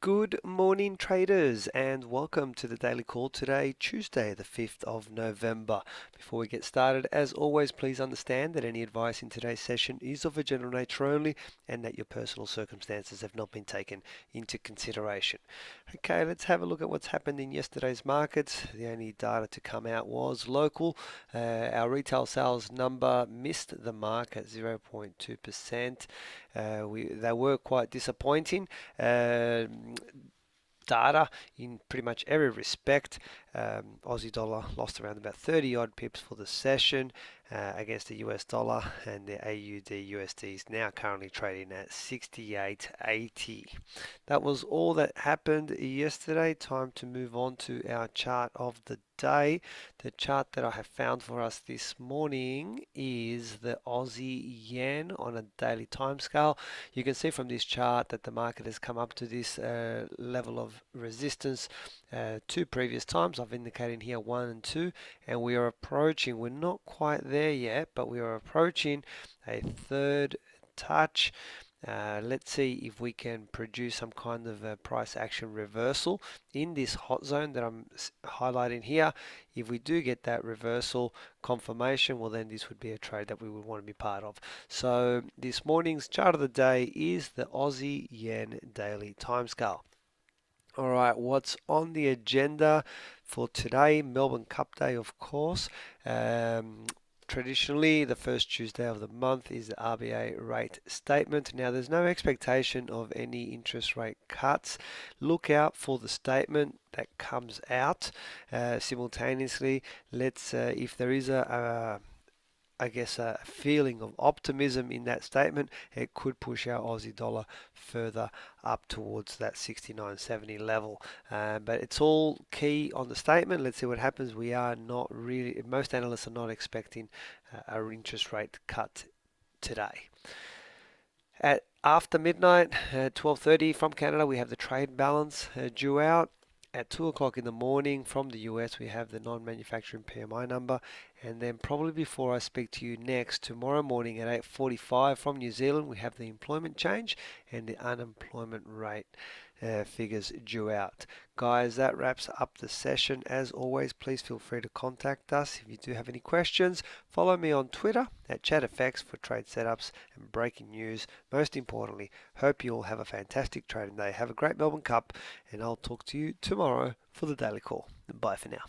Good morning, traders, and welcome to the daily call today, Tuesday, the 5th of November. Before we get started, as always, please understand that any advice in today's session is of a general nature only and that your personal circumstances have not been taken into consideration. Okay, let's have a look at what's happened in yesterday's markets. The only data to come out was local. Our retail sales number missed the mark at 0.2%. They were quite disappointing. Data in pretty much every respect. Aussie dollar lost around about 30 odd pips for the session against the US dollar, and the AUDUSD is now currently trading at 68.80. That was all that happened yesterday. Time to move on to our chart of the day. The chart that I have found for us this morning is the Aussie yen on a daily time scale. You can see from this chart that the market has come up to this level of resistance two previous times. I've indicated here 1 and 2, and we are approaching, we're not quite there yet, but we are approaching a third touch. Let's see if we can produce some kind of a price action reversal in this hot zone that I'm highlighting here. If we do get that reversal confirmation, well, then this would be a trade that we would want to be part of. So this morning's chart of the day is the Aussie yen daily timescale. All right, what's on the agenda for today? Melbourne Cup Day, of course. Traditionally, the first Tuesday of the month is the RBA rate statement. Now, there's no expectation of any interest rate cuts. Look out for the statement that comes out simultaneously. If there is a feeling of optimism in that statement, it could push our Aussie dollar further up towards that 69.70 level. But it's all key on the statement. Let's see what happens. We are not really, most analysts are not expecting an interest rate cut today. After midnight, 12:30 from Canada, we have the trade balance due out. At 2 o'clock in the morning from the US, we have the non-manufacturing PMI number. And then probably before I speak to you next, tomorrow morning at 8:45 from New Zealand, we have the employment change and the unemployment rate figures due out. Guys, that wraps up the session. As always, please feel free to contact us if you do have any questions. Follow me on Twitter at ChatFX for trade setups and breaking news. Most importantly, hope you all have a fantastic trading day. Have a great Melbourne Cup, and I'll talk to you tomorrow for the daily call. Bye for now.